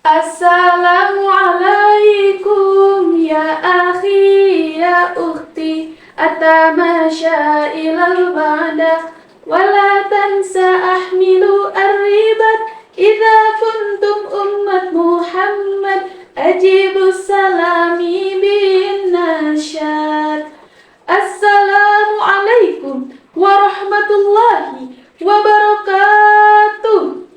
Assalamualaikum ya akhi ya ukhti atamasya ilal bada wala tansa ahmilu arribat idza kuntum ummat Muhammad ajibus salami bin nasyad. Assalamualaikum warahmatullahi wabarakatuh.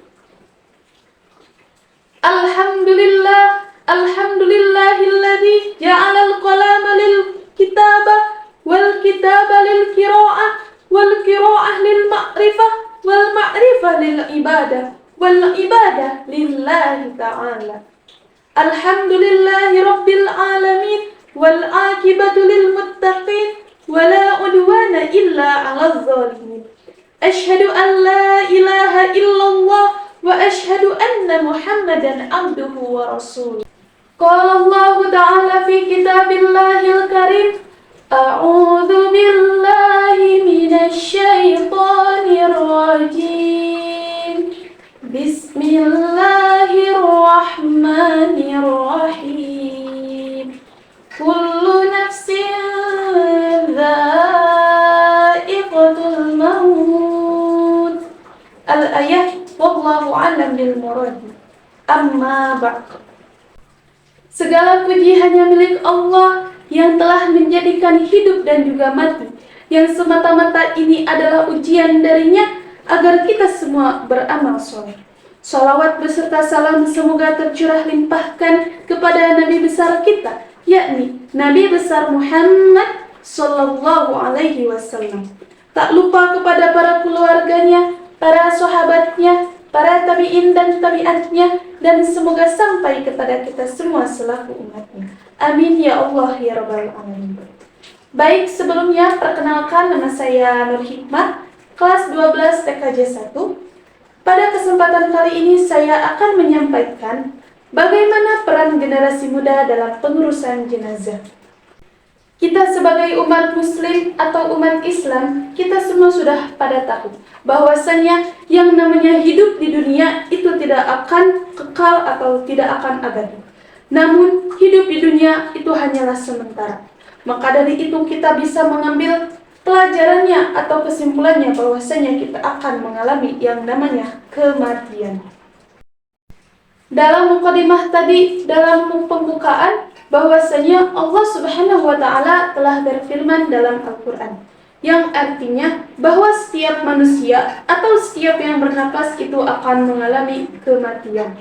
Alhamdulillahilladzi ja'alal qalama lil kitaba wal kitaba lil qira'ah wal qira'ah lil ma'rifah wal ma'rifah lil ibadah wal ibadah lillahi ta'ala. Alhamdulillahi rabbil alamin wal aqibatu lil muttaqin wala udwana illa 'alal zalimin. Asyhadu an la ilaha illallah wa asyhadu anna Muhammadan abduhu wa rasuluh. Qala Allah ta'ala fi kitabillahil karim, a'udzu billahi minasy syaithanir rajim. Bismillahirrahmanirrahim. Kullu nafsin dha'iqatul maut. Al-ayah. Wallahu a'lam bil murad. Amma ba'd. Segala puji hanya milik Allah yang telah menjadikan hidup dan juga mati, yang semata-mata ini adalah ujian darinya agar kita semua beramal soleh. Salawat beserta salam semoga tercurah limpahkan kepada Nabi besar kita, yakni Nabi besar Muhammad sallallahu alaihi wasallam. Tak lupa kepada para keluarganya, para sahabatnya, para tabi'in dan tabi'atnya, dan semoga sampai kepada kita semua selaku umatnya. Amin ya Allah ya Rabbal Alamin. Baik, sebelumnya perkenalkan, nama saya Nur Hikmah, kelas 12 TKJ 1. Pada kesempatan kali ini saya akan menyampaikan bagaimana peran generasi muda dalam pengurusan jenazah. Kita sebagai umat muslim atau umat Islam, kita semua sudah pada tahu bahwasanya yang namanya hidup di dunia itu tidak akan kekal atau tidak akan abadi. Namun hidup di dunia itu hanyalah sementara. Maka dari itu kita bisa mengambil pelajarannya atau kesimpulannya bahwasanya kita akan mengalami yang namanya kematian. Dalam mukadimah tadi, dalam pembukaan, bahwasanya Allah Subhanahu wa Ta'ala telah berfirman dalam Al-Quran, yang artinya bahwa setiap manusia atau setiap yang bernapas itu akan mengalami kematian.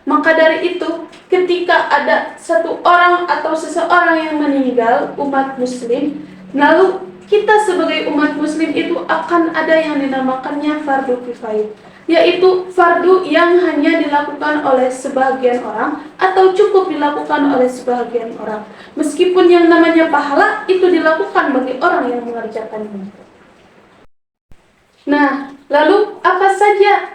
Maka dari itu, ketika ada satu orang atau seseorang yang meninggal, umat muslim, lalu kita sebagai umat muslim itu akan ada yang dinamakannya fardu kifayah, yaitu fardu yang hanya dilakukan oleh sebagian orang atau cukup dilakukan oleh sebagian orang. Meskipun yang namanya pahala itu dilakukan bagi orang yang mengerjakannya. Nah, lalu apa saja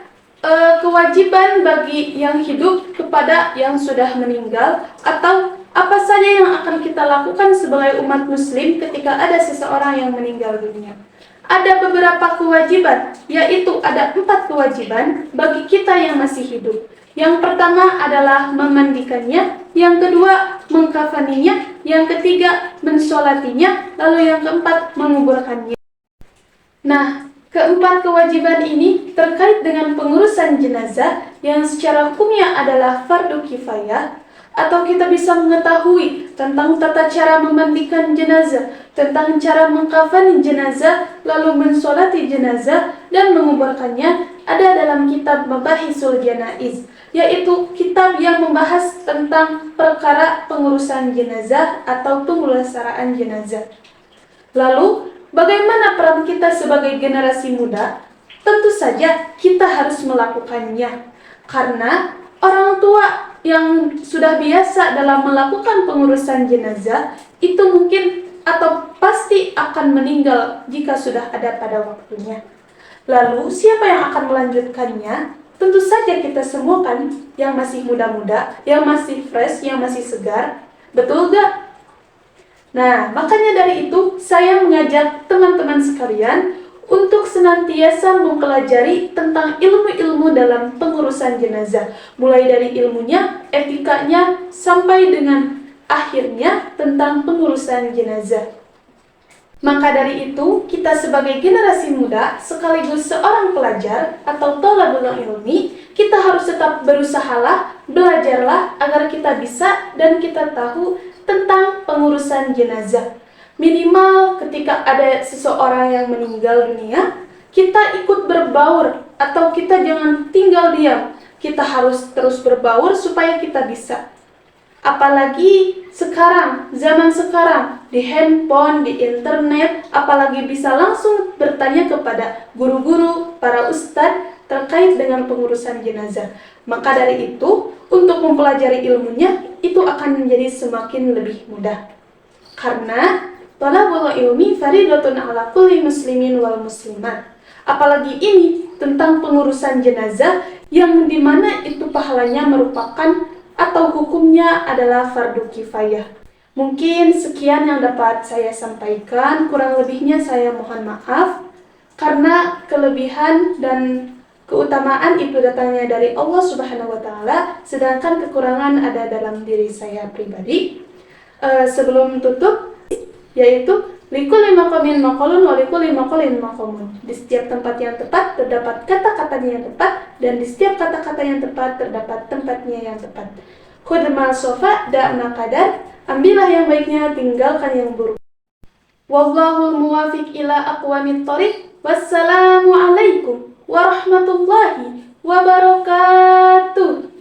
kewajiban bagi yang hidup kepada yang sudah meninggal, atau apa saja yang akan kita lakukan sebagai umat muslim ketika ada seseorang yang meninggal dunia? Ada beberapa kewajiban, yaitu ada 4 kewajiban bagi kita yang masih hidup. Yang pertama adalah memandikannya, yang kedua mengkafaninya, yang ketiga mensolatinya, lalu yang keempat menguburkannya. Nah, keempat kewajiban ini terkait dengan pengurusan jenazah yang secara hukumnya adalah fardu kifayah, atau kita bisa mengetahui tentang tata cara memandikan jenazah, tentang cara mengkafani jenazah, lalu mensolati jenazah, dan menguburkannya, ada dalam kitab Mabahisul Janaiz, yaitu kitab yang membahas tentang perkara pengurusan jenazah atau pemulasaraan jenazah. Lalu, bagaimana peran kita sebagai generasi muda? Tentu saja kita harus melakukannya, karena orang tua yang sudah biasa dalam melakukan pengurusan jenazah itu mungkin atau pasti akan meninggal jika sudah ada pada waktunya. Lalu siapa yang akan melanjutkannya? Tentu saja kita semua kan, yang masih muda-muda, yang masih fresh, yang masih segar. Betul gak? Nah, makanya dari itu saya mengajak teman-teman sekalian untuk senantiasa mempelajari tentang ilmu-ilmu dalam pengurusan jenazah, mulai dari ilmunya, etikanya, sampai dengan akhirnya tentang pengurusan jenazah. Maka dari itu, kita sebagai generasi muda sekaligus seorang pelajar atau thalabul ilmi, kita harus tetap berusahalah, belajarlah agar kita bisa dan kita tahu tentang pengurusan jenazah. Minimal ketika ada seseorang yang meninggal dunia, kita ikut berbaur atau kita jangan tinggal diam. Kita harus terus berbaur supaya kita bisa. Apalagi sekarang, zaman sekarang, di handphone, di internet, apalagi bisa langsung bertanya kepada guru-guru, para ustadz terkait dengan pengurusan jenazah. Maka dari itu, untuk mempelajari ilmunya, itu akan menjadi semakin lebih mudah. Karena thalabul ilmi faridatun ala kulli muslimin wal muslimat. Apalagi ini tentang pengurusan jenazah yang dimana itu pahalanya merupakan atau hukumnya adalah fardu kifayah. Mungkin sekian yang dapat saya sampaikan, kurang lebihnya saya mohon maaf, karena kelebihan dan keutamaan itu datangnya dari Allah Subhanahu wa Ta'ala, sedangkan kekurangan ada dalam diri saya pribadi. Sebelum tutup, yaitu likulli maqamin maqalun wa likulli maqalin maqamun. Di setiap tempat yang tepat terdapat kata-katanya yang tepat, dan di setiap kata-kata yang tepat terdapat tempatnya yang tepat. Khudh ma sofa da'na qadar. Ambillah yang baiknya, tinggalkan yang buruk. Wallahul muwafiq ila aqwamit thoriq. Wassalamu alaikum warahmatullahi wabarakatuh.